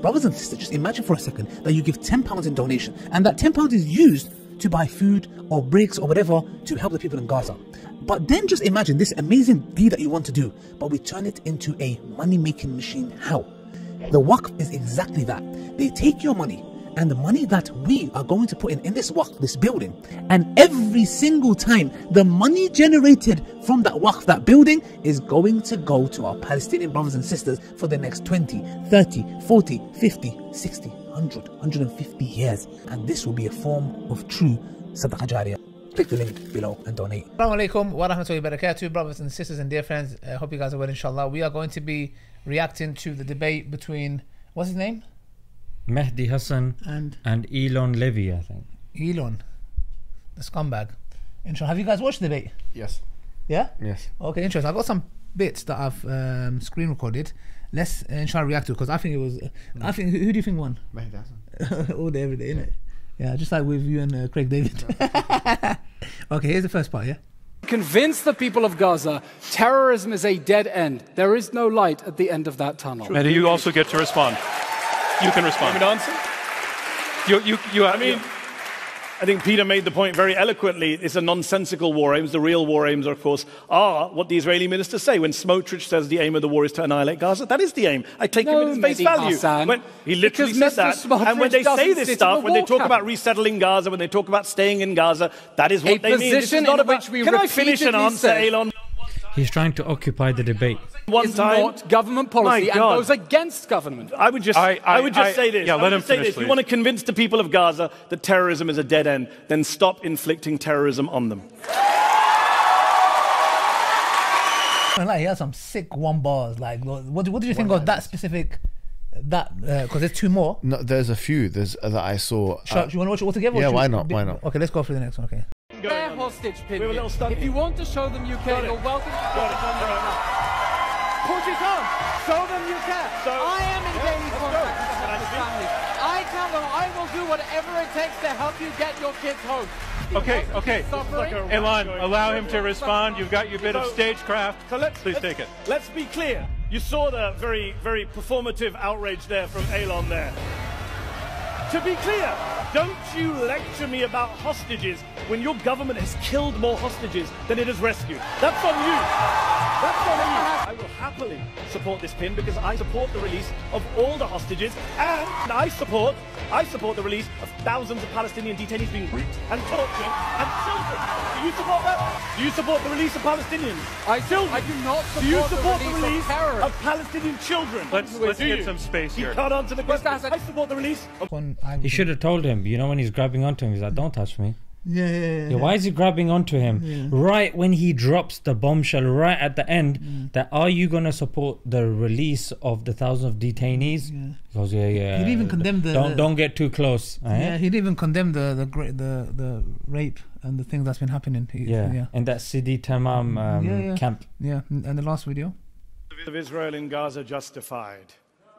brothers and sisters, just imagine for a second that you give £10 in donation, and that £10 is used to buy food or bricks or whatever to help the people in Gaza. But then just imagine this amazing deed that you want to do, but we turn it into a money-making machine. How? The waqf is exactly that. They take your money, and the money that we are going to put in this waqf, this building, and every single time the money generated from that waqf, that building, is going to go to our Palestinian brothers and sisters for the next 20, 30, 40, 50, 60, 100, 150 years. And this will be a form of true sadaqah jariyah. Click the link below and donate. Assalamu alaikum wa rahmatullahi wa barakatuh, brothers and sisters and dear friends. I hope you guys are well, inshallah. We are going to be reacting to the debate between, what's his name? Mahdi Hasan and Elon Levy, I think. Elon, the scumbag. Inshallah. Have you guys watched the debate? Yes. Yeah? Yes. Okay, interesting. I've got some bits that I've screen recorded. Let's inshallah react to it, because I think it was, I think, who do you think won? Mahdi Hasan. All day, every day, innit? Yeah, just like with you and Craig David. Okay, here's the first part, yeah? Convince the people of Gaza terrorism is a dead end. There is no light at the end of that tunnel. Mahdi, you also get to respond. You can respond. I think Peter made the point very eloquently. It's a nonsensical war aims. The real war aims, of course, are what the Israeli ministers say. When Smotrich says the aim of the war is to annihilate Gaza, that is the aim. I take him at his face value. When he literally said that. And when they say this stuff, when they talk about resettling Gaza, when they talk about staying in Gaza, that is what they mean. This is not about... Can I finish an answer, Elon? He's trying to occupy the debate. One time, not government policy and goes against government. I would just say this. Yeah, let him finish, if you want to convince the people of Gaza that terrorism is a dead end, then stop inflicting terrorism on them. Like, he has some sick one bars. Like, what did you think of that specific? Because there's two more. No, there's a few. There's that I saw. Do you want to watch it all together? Yeah, why not? Why not? Okay, let's go through the next one. Okay. Their hostage picking. If you want to show them you care, you're welcome to put it on their Put it on. Show them you care. I am in daily contact with the families. I tell them I will do whatever it takes to help you get your kids home. Okay. Elon, allow him to respond. You've got your bit of stagecraft. So please take it. Let's be clear. You saw the very, very performative outrage there from Elon there. To be clear, don't you lecture me about hostages when your government has killed more hostages than it has rescued. That's on you. That's on you. I will happily support this pin because I support the release of all the hostages, and I support the release of thousands of Palestinian detainees being raped and tortured and children. Do you support that? Do you support the release of Palestinians? I do not support, do you support the release of Palestinian children? Let's get some space here. You can't answer the question. I support the release of... He should have told him, you know, when he's grabbing onto him, he's like, don't touch me. Yeah. Why is he grabbing onto him? Right when he drops the bombshell, right at the end, that are you going to support the release of the thousands of detainees? He goes, yeah. He didn't even condemn the... Don't get too close. Yeah, he didn't even condemn the rape and the things that's been happening. And that Sidi Tamam camp. Yeah, and the last video. Of Israel in Gaza justified.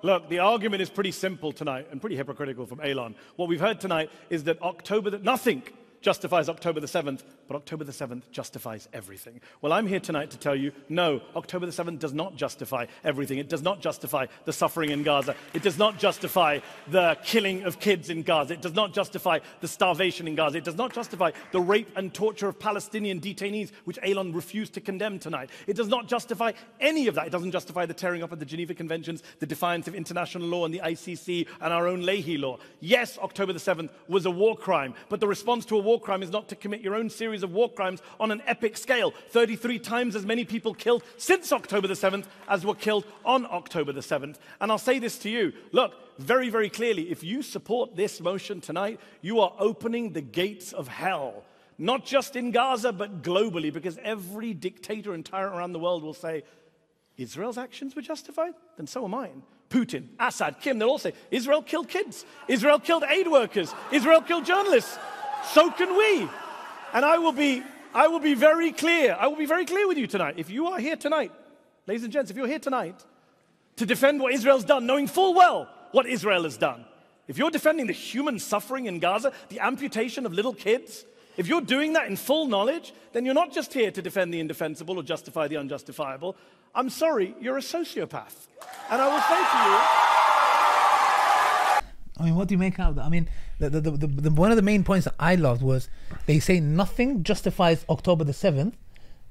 Look, the argument is pretty simple tonight and pretty hypocritical from Elon. What we've heard tonight is that nothing justifies October the 7th, but October the 7th justifies everything. Well, I'm here tonight to tell you, no, October the 7th does not justify everything. It does not justify the suffering in Gaza. It does not justify the killing of kids in Gaza. It does not justify the starvation in Gaza. It does not justify the rape and torture of Palestinian detainees, which Elon refused to condemn tonight. It does not justify any of that. It doesn't justify the tearing up of the Geneva Conventions, the defiance of international law and the ICC and our own Leahy law. Yes, October the 7th was a war crime, but the response to a war crime is not to commit your own series of war crimes on an epic scale. 33 times as many people killed since October the 7th as were killed on October the 7th. And I'll say this to you. Look, very, very clearly, if you support this motion tonight, you are opening the gates of hell. Not just in Gaza, but globally, because every dictator and tyrant around the world will say, Israel's actions were justified? Then so are mine. Putin, Assad, Kim, they'll all say, Israel killed kids. Israel killed aid workers. Israel killed journalists. So can we. And I will be very clear. I will be very clear with you tonight. If you are here tonight, ladies and gents, if you're here tonight to defend what Israel's done, knowing full well what Israel has done, if you're defending the human suffering in Gaza, the amputation of little kids, if you're doing that in full knowledge, then you're not just here to defend the indefensible or justify the unjustifiable. I'm sorry, you're a sociopath. And I will say to you, I mean, what do you make out of that? I mean, the one of the main points that I loved was they say nothing justifies October the 7th,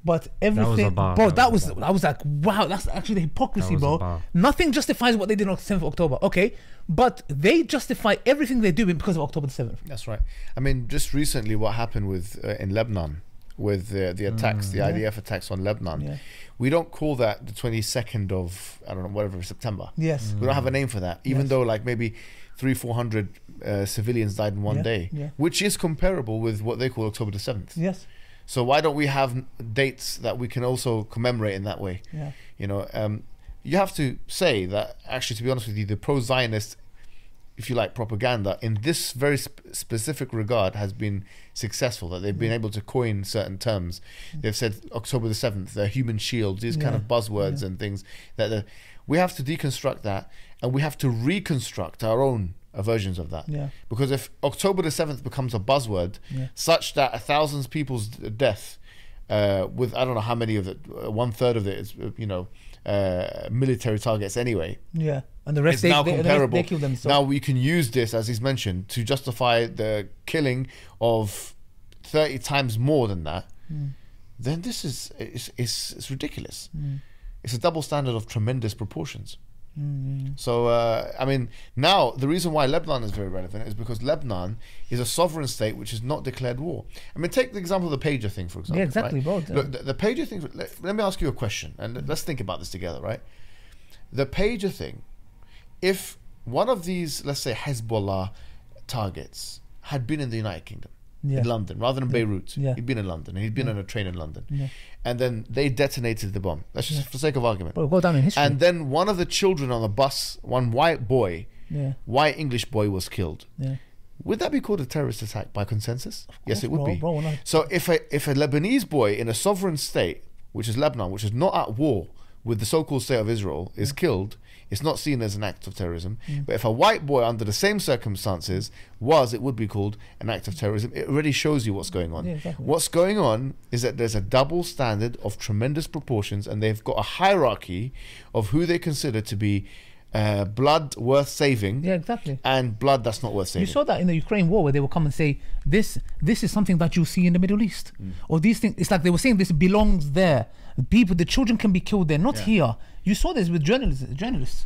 but everything. Bro, I was like, wow, that's actually the hypocrisy, bro. Nothing justifies what they did on 7th of October. Okay, but they justify everything they do because of October the 7th. That's right. I mean, just recently, what happened with in Lebanon with the attacks, the IDF attacks on Lebanon. Yeah. We don't call that the 22nd of, I don't know, whatever, September. Yes. We don't have a name for that, even though like maybe 300-400 civilians died in one day, which is comparable with what they call October the 7th. Yes. So why don't we have dates that we can also commemorate in that way? Yeah. You know, you have to say that, actually, to be honest with you, the pro-Zionist, if you like, propaganda in this very specific regard has been successful, that they've been able to coin certain terms. They've said October the 7th, the human shield, these kind of buzzwords and things that we have to deconstruct that, and we have to reconstruct our own versions of that. Because if October the 7th becomes a buzzword such that 1,000 people's death, with I don't know how many of it, 1/3 of it is, you know, military targets anyway. Yeah, and the rest now comparable. They kill them, so. Now we can use this, as he's mentioned, to justify the killing of 30 times more than that. Then this is ridiculous. It's a double standard of tremendous proportions. So I mean, now the reason why Lebanon is very relevant is because Lebanon is a sovereign state which has not declared war. I mean, take the example of the pager thing, for example. Yeah, exactly, right? bro. Look, the pager thing. Let me ask you a question, and let's think about this together, right? The pager thing. If one of these, let's say, Hezbollah targets had been in the United Kingdom, in London, rather than Beirut, he'd been in London, and he'd been on a train in London, and then they detonated the bomb. That's just for the sake of argument. Bro, go down in history. And then one of the children on the bus, one white boy, white English boy, was killed. Would that be called a terrorist attack by consensus? Yes, it would be. Bro, so if a Lebanese boy in a sovereign state, which is Lebanon, which is not at war with the so-called state of Israel, is killed, it's not seen as an act of terrorism. But if a white boy under the same circumstances it would be called an act of terrorism. It already shows you what's going on. Exactly. What's going on is that there's a double standard of tremendous proportions, and they've got a hierarchy of who they consider to be blood worth saving, and blood that's not worth saving. You saw that in the Ukraine war, where they will come and say this is something that you'll see in the Middle East, or these things. It's like they were saying this belongs there. The children can be killed there, not here. You saw this with journalists.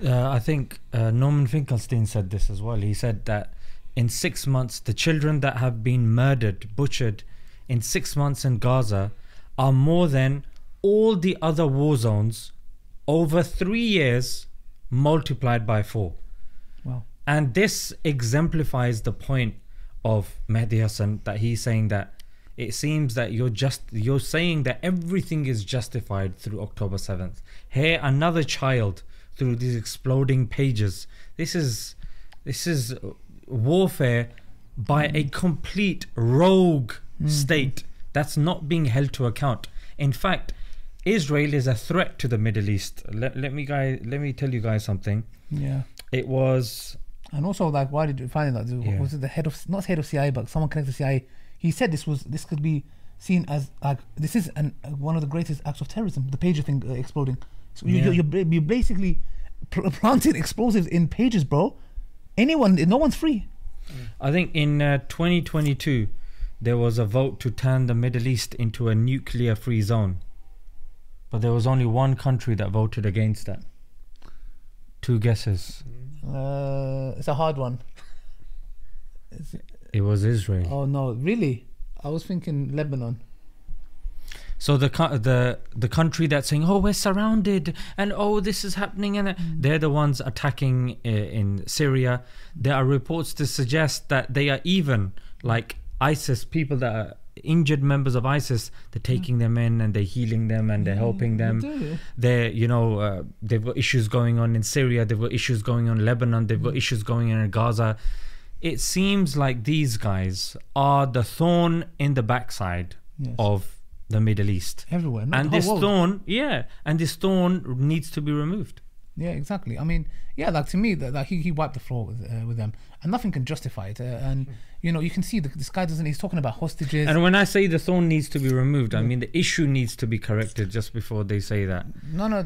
I think Norman Finkelstein said this as well. He said that in 6 months, the children that have been murdered, butchered in 6 months in Gaza are more than all the other war zones over 3 years multiplied by 4. Wow. And this exemplifies the point of Mahdi Hasan, that he's saying that it seems that you're saying that everything is justified through October 7th. Here, another child through these exploding pages. This is warfare by a complete rogue state that's not being held to account. In fact, Israel is a threat to the Middle East. Let me tell you guys something. Yeah. It was. And also, like, why did you find that? Was it the head of, not head of CIA, but someone connected to CIA? He said this could be seen as like this is one of the greatest acts of terrorism. The pager thing exploding. So you're basically planting explosives in pages, bro. No one's free. I think in 2022 there was a vote to turn the Middle East into a nuclear-free zone, but there was only one country that voted against that. 2 guesses. It's a hard one. It was Israel. Oh no, really? I was thinking Lebanon. So the country that's saying, oh, we're surrounded, and oh, this is happening, and they're the ones attacking in Syria. There are reports to suggest that they are even like ISIS, people that are injured members of ISIS. They're taking them in and they're healing them and they're helping them. They're they've got issues going on in Syria. They've got issues going on in Lebanon. They've got issues going on in Gaza. It seems like these guys are the thorn in the backside of the Middle East. Everywhere. And this thorn, and this thorn needs to be removed. Yeah, exactly. I mean, yeah, like to me, that he wiped the floor with them, and nothing can justify it. And you know, you can see this guy doesn't. He's talking about hostages. And when I say the thorn needs to be removed, I mean the issue needs to be corrected just before they say that. No,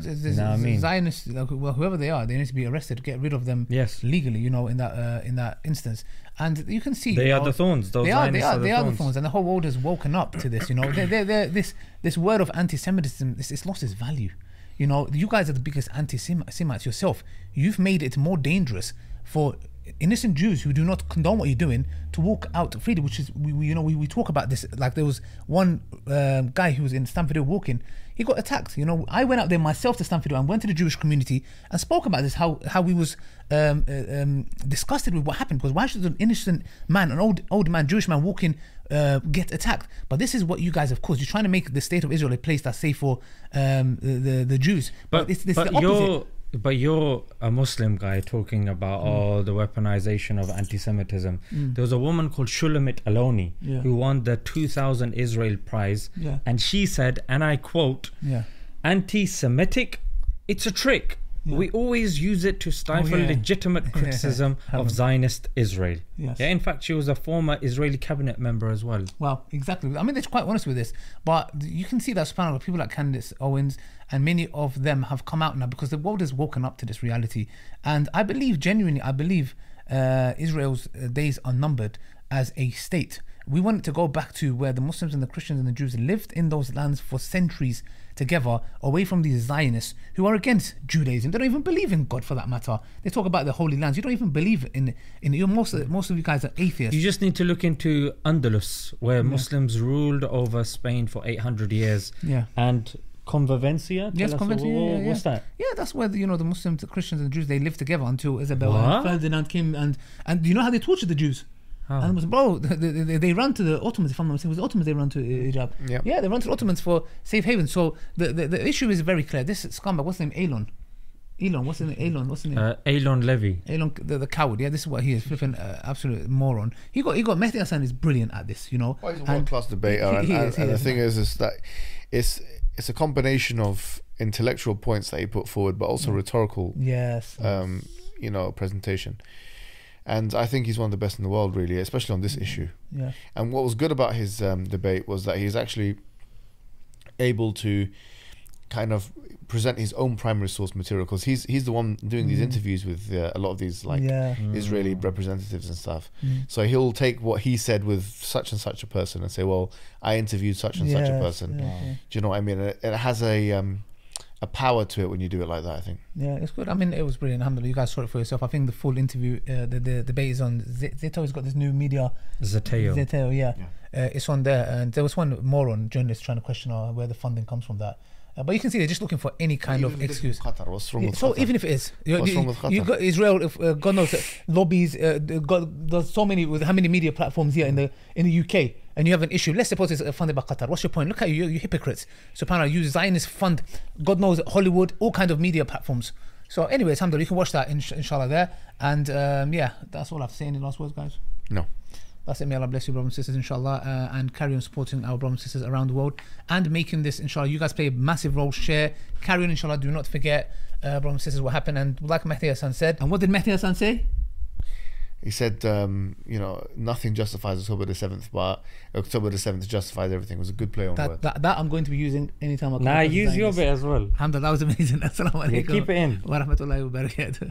Zionists, well, whoever they are, they need to be arrested, get rid of them. Yes. Legally, you know, in that instance. And you can see they are the thorns. Those they are the thorns, and the whole world has woken up to this. You know, this word of anti-Semitism, it's lost its value. You know, you guys are the biggest anti-Semites yourself. You've made it more dangerous for innocent Jews who do not condone what you're doing to walk out freely, which is, we talk about this. Like there was one guy who was in Stanford Hill walking, he got attacked. You know, I went out there myself to Stanford Hill and went to the Jewish community and spoke about this, how we was disgusted with what happened, because why should an innocent man, an old man, Jewish man walking, get attacked? But this is what you guys, of course, you're trying to make the state of Israel a place that's safe for the Jews. But it's the opposite. But you're a Muslim guy talking about the weaponization of anti-Semitism. There was a woman called Shulamit Aloni who won the 2000 Israel Prize, and she said, and I quote, "Anti-Semitic, it's a trick. We always use it to stifle legitimate criticism of Zionist Israel." Yes. Yeah, in fact, she was a former Israeli cabinet member as well. Well, exactly. I mean, they're quite honest with this, but you can see that span of people like Candace Owens, and many of them have come out now because the world has woken up to this reality. And I believe, genuinely, Israel's days are numbered as a state. We want it to go back to where the Muslims and the Christians and the Jews lived in those lands for centuries together, away from these Zionists who are against Judaism. They don't even believe in God, for that matter. They talk about the Holy Lands. You don't even believe in most of you guys are atheists. You just need to look into Andalus, where Muslims ruled over Spain for 800 years. Yeah. And Convivencia? Yes, Convivencia. What's that? Yeah, that's where the Muslims, the Christians, and the Jews, they lived together until Isabella and Ferdinand came, and you know how they tortured the Jews. And they ran to the Ottomans. If I'm not mistaken, it was the Ottomans they ran to Egypt. Yeah, they ran to the Ottomans for safe haven. So the issue is very clear. This scumbag, what's his name? What's his name? Elon Levy. Elon, the coward. Yeah, this is what he is. Flipping absolute moron. He got Mahdi Hasan is brilliant at this. You know, he's a world-class debater, and the thing is that it's a combination of intellectual points that he put forward, but also rhetorical. Yes. Presentation. And I think he's one of the best in the world, really, especially on this issue. Yeah. And what was good about his debate was that he's actually able to kind of present his own primary source material, because he's the one doing these interviews with a lot of these Israeli representatives and stuff. So he'll take what he said with such and such a person and say, well, I interviewed such and such a person. Do you know what I mean? And it has a power to it when you do it like that, I think. Yeah, it's good. I mean, it was brilliant. Alhamdulillah, you guys saw it for yourself. I think the full interview, the debate is on Zeteo. Has got this new media. Zeteo, yeah. It's on there. And there was one moron journalist trying to question where the funding comes from that. But you can see they're just looking for any kind of excuse. What's wrong with so Qatar? even if it is, What's wrong with Qatar? You got Israel, God knows, lobbies. There's so many, with how many media platforms here in the UK, and you have an issue. Let's suppose it's funded by Qatar. What's your point? Look at you hypocrites. SubhanAllah, you Zionist fund, God knows, Hollywood, all kind of media platforms. So anyways, alhamdulillah, you can watch that inshallah there. And that's all I have to say. Any last words, guys? No. That's it. May Allah bless you, brothers and sisters, inshallah, and carry on supporting our brothers and sisters around the world and making this, inshallah. You guys play a massive role. Share, carry on, inshallah. Do not forget, brothers and sisters, what happened. And like Mahdi Hasan said, and what did Mahdi Hasan say? He said, nothing justifies October the 7th, but October the 7th justifies everything. It was a good play on words. That I'm going to be using anytime I come. Use your bit as well. Alhamdulillah, that was amazing. Assalamu alaikum. Keep it in. Wa rahmatullahi wa barakatuh.